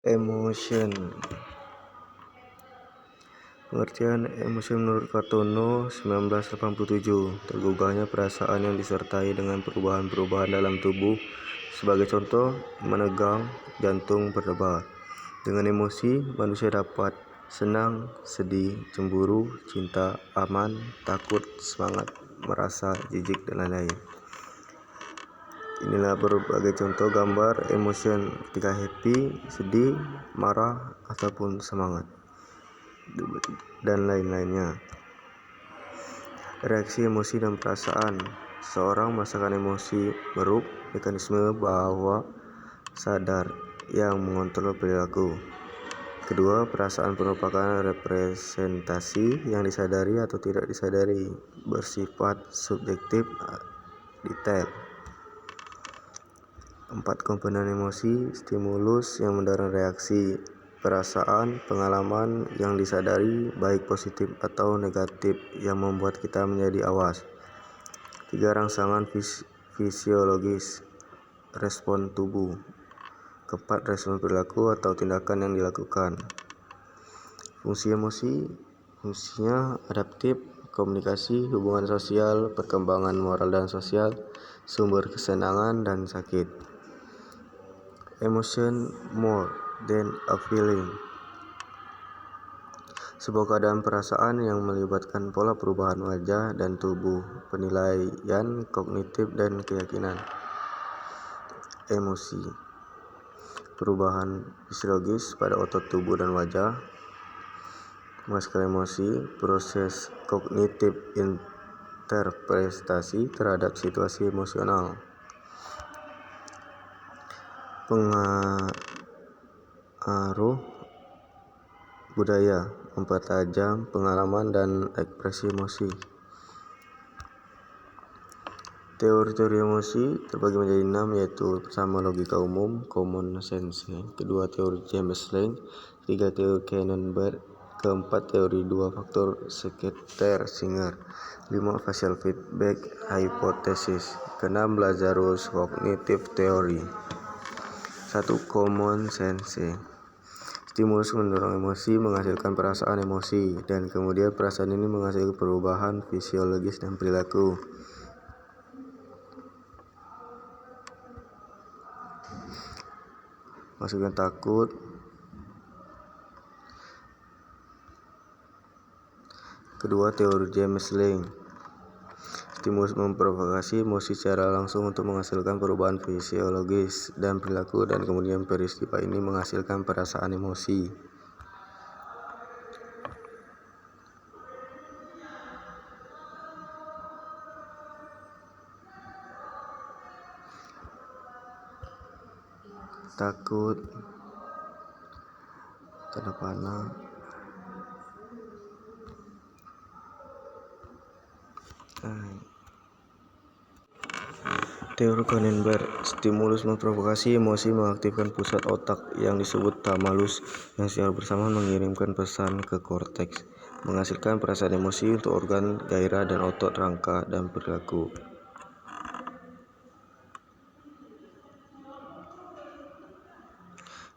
Emotion. Pengertian emosi menurut Kartono 1987, tergugahnya perasaan yang disertai dengan perubahan-perubahan dalam tubuh. Sebagai contoh, menegang, jantung berdebar. Dengan emosi, manusia dapat senang, sedih, cemburu, cinta, aman, takut, semangat, merasa jijik, dan lain-lain. Inilah berbagai contoh gambar emotion ketika happy, sedih, marah, ataupun semangat, dan lain-lainnya. Reaksi emosi dan perasaan. Seorang merasakan emosi merupakan mekanisme bawah sadar yang mengontrol perilaku. Kedua, perasaan merupakan representasi yang disadari atau tidak disadari, bersifat subjektif, detail. 4 komponen emosi: stimulus yang mendorong reaksi, perasaan, pengalaman yang disadari baik positif atau negatif yang membuat kita menjadi awas. 3 rangsangan fisiologis, respon tubuh. 4 respon perilaku atau tindakan yang dilakukan. Fungsi emosi, fungsinya adaptif, komunikasi, hubungan sosial, perkembangan moral dan sosial, sumber kesenangan dan sakit. Emotion more than a feeling. Sebuah keadaan perasaan yang melibatkan pola perubahan wajah dan tubuh, penilaian kognitif dan keyakinan. Emosi, perubahan fisiologis pada otot tubuh dan wajah. Menghasilkan emosi, proses kognitif interpretasi terhadap situasi emosional. Pengaruh budaya mempertajam pengalaman dan ekspresi emosi. Teori-teori emosi terbagi menjadi 6, yaitu pertama logika umum, common sense, kedua teori James Lange, ketiga teori Kahneman, keempat teori 2 faktor Skeeter-Singer, 5 facial feedback hypothesis, keenam Lazarus cognitive theory. 1. Common sense. Stimulus mendorong emosi, menghasilkan perasaan emosi, dan kemudian perasaan ini menghasilkan perubahan fisiologis dan perilaku. Masukkan takut. Kedua, teori James Lange. Stimulus memprovokasi emosi secara langsung untuk menghasilkan perubahan fisiologis dan perilaku, dan kemudian peristiwa ini menghasilkan perasaan emosi. Takut, tanda panah. Teori Kahneman. Stimulus memprovokasi emosi mengaktifkan pusat otak yang disebut thalamus, yang secara bersamaan mengirimkan pesan ke korteks, menghasilkan perasaan emosi untuk organ gairah dan otot rangka dan perilaku.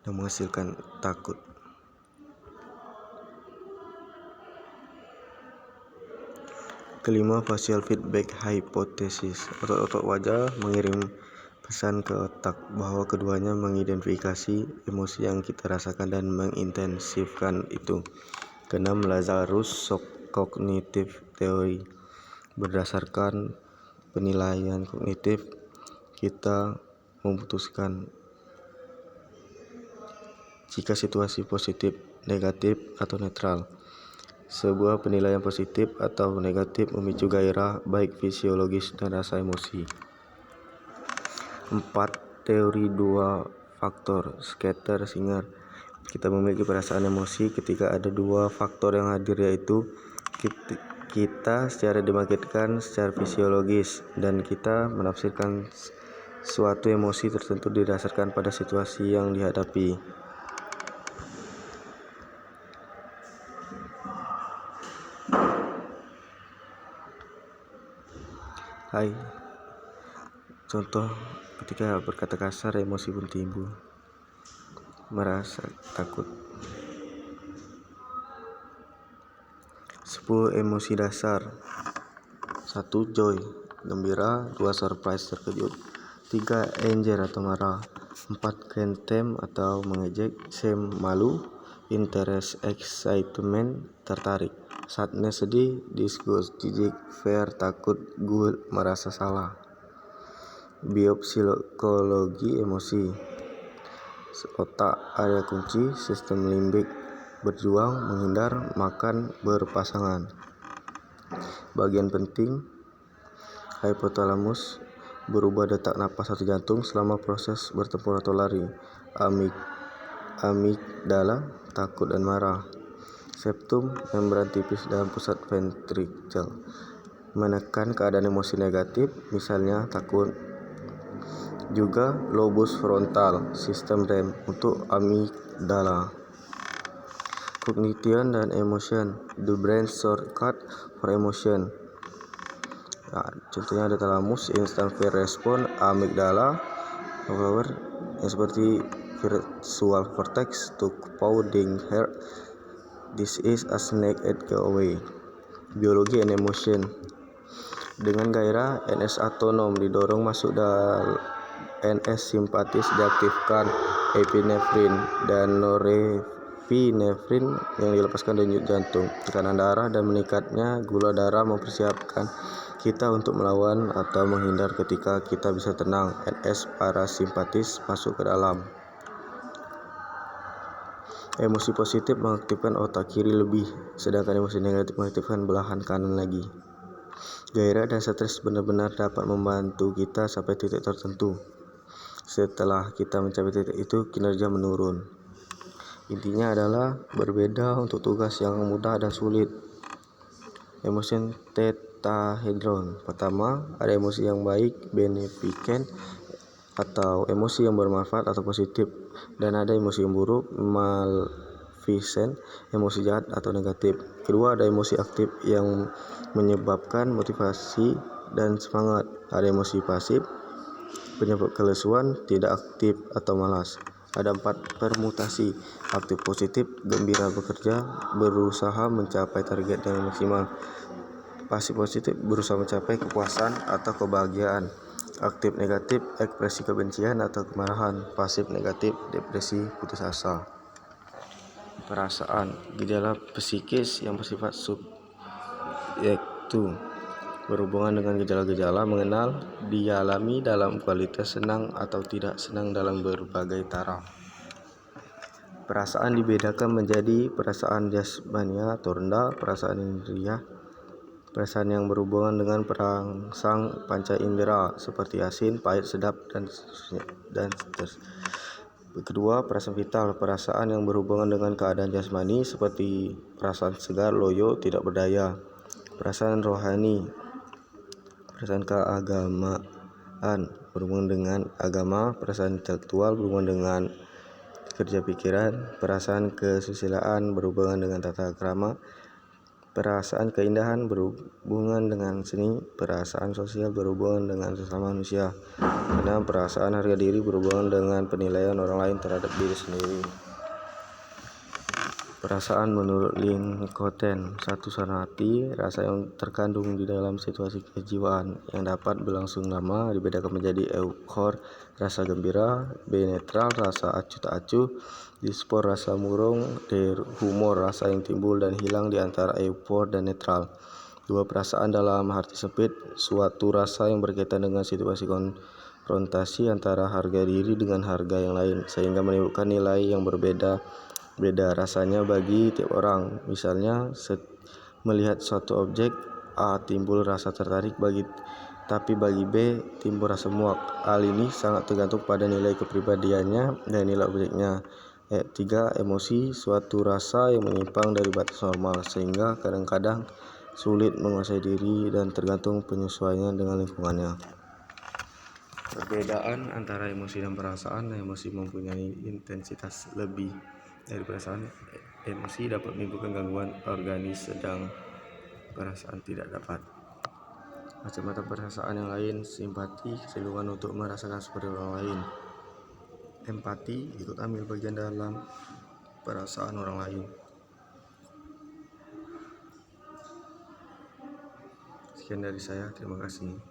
Dan menghasilkan takut. Kelima, facial feedback hypothesis. Otot-otot wajah mengirim pesan ke otak bahwa keduanya mengidentifikasi emosi yang kita rasakan dan mengintensifkan itu. Keenam, Lazarus cognitive theory. Berdasarkan penilaian kognitif, kita memutuskan jika situasi positif, negatif, atau netral. Sebuah penilaian positif atau negatif memicu gairah baik fisiologis dan rasa emosi. 4. Teori 2 faktor Skeeter-Singer. Kita memiliki perasaan emosi ketika ada 2 faktor yang hadir, yaitu kita secara dibangkitkan secara fisiologis, dan kita menafsirkan suatu emosi tertentu didasarkan pada situasi yang dihadapi. Contoh, ketika berkata kasar, emosi pun timbul. merasa takut. 10 emosi dasar. 1. Joy, gembira. 2. Surprise, terkejut. 3. Anger atau marah. 4. Contempt atau mengejek. Shame, malu. Interest, excitement, tertarik. Sadness, sedih. Disgust, jijik. Fear, takut. Guilt, merasa salah. Biopsikologi emosi. Otak, area kunci. Sistem limbik, berjuang, menghindar, makan, berpasangan. Bagian penting, hipotalamus, berubah detak napas atau jantung selama proses bertempur atau lari. Amigdala, takut dan marah. Septum, membran tipis dalam pusat ventricle, menekan keadaan emosi negatif, misalnya takut. Juga lobus frontal, sistem rem untuk amigdala. Cognition dan emotion, the brain shortcut for emotion. Contohnya ada thalamus, instant fear response, amigdala, power yang seperti visual cortex, to pounding heart, this is a snake it go away. Biologi and emotion. Dengan gairah, NS autonom didorong masuk dalam NS simpatis diaktifkan, epinefrin dan norepinefrin yang dilepaskan denyut jantung. Tekanan darah dan meningkatnya gula darah mempersiapkan kita untuk melawan atau menghindar. Ketika kita bisa tenang, NS parasimpatis masuk ke dalam. Emosi positif mengaktifkan otak kiri lebih, sedangkan emosi negatif mengaktifkan belahan kanan lagi. Gairah dan stres benar-benar dapat membantu kita sampai titik tertentu. Setelah kita mencapai titik itu, kinerja menurun. Intinya adalah berbeda untuk tugas yang mudah dan sulit. Emosi tetrahedron. Pertama, ada emosi yang baik, beneficent, atau emosi yang bermanfaat atau positif, dan ada emosi yang buruk, maleficent, emosi jahat atau negatif. Kedua, ada emosi aktif yang menyebabkan motivasi dan semangat. Ada emosi pasif, penyebab kelesuan, tidak aktif atau malas. Ada 4 permutasi, aktif positif, gembira bekerja, berusaha mencapai target dengan maksimal. Pasif positif, berusaha mencapai kepuasan atau kebahagiaan. Aktif negatif, ekspresi kebencian atau kemarahan. Pasif negatif, depresi, putus asa. Perasaan, gejala psikis yang bersifat subjektif, berhubungan dengan gejala-gejala mengenal, dialami dalam kualitas senang atau tidak senang dalam berbagai taraf. Perasaan dibedakan menjadi perasaan jasmania atau rendah, perasaan indriya, perasaan yang berhubungan dengan perangsang panca indera seperti asin, pahit, sedap, dan seterusnya. Kedua, perasaan vital, perasaan yang berhubungan dengan keadaan jasmani seperti perasaan segar, loyo, tidak berdaya. Perasaan rohani, perasaan keagamaan berhubungan dengan agama. Perasaan intelektual berhubungan dengan kerja pikiran. Perasaan kesusilaan berhubungan dengan tata krama. Perasaan keindahan berhubungan dengan seni. Perasaan sosial berhubungan dengan sesama manusia. Karena perasaan harga diri berhubungan dengan penilaian orang lain terhadap diri sendiri. Perasaan menurut Lincoln, satu suasana hati, rasa yang terkandung di dalam situasi kejiwaan yang dapat berlangsung lama, dibedakan menjadi euphor, rasa gembira, benetral, rasa acuh tak acuh, dispor, rasa murung, humor, rasa yang timbul dan hilang di antara euphor dan netral. Dua perasaan dalam arti sempit, suatu rasa yang berkaitan dengan situasi konfrontasi antara harga diri dengan harga yang lain, sehingga menimbulkan nilai yang berbeda rasanya bagi tiap orang. Misalnya, melihat suatu objek A timbul rasa tertarik, tapi bagi B timbul rasa muak. Hal ini sangat tergantung pada nilai kepribadiannya dan nilai objeknya. 3. Emosi, suatu rasa yang menyimpang dari batas normal, sehingga kadang-kadang sulit menguasai diri dan tergantung penyesuaiannya dengan lingkungannya. Perbedaan antara emosi dan perasaan. Emosi mempunyai intensitas lebih dari perasaan. Emosi dapat menimbulkan gangguan organis, sedang perasaan tidak dapat. Macam-macam perasaan yang lain, simpati, kecenderungan untuk merasakan seperti orang lain. empati, ikut ambil bagian dalam perasaan orang lain. Sekian dari saya, terima kasih.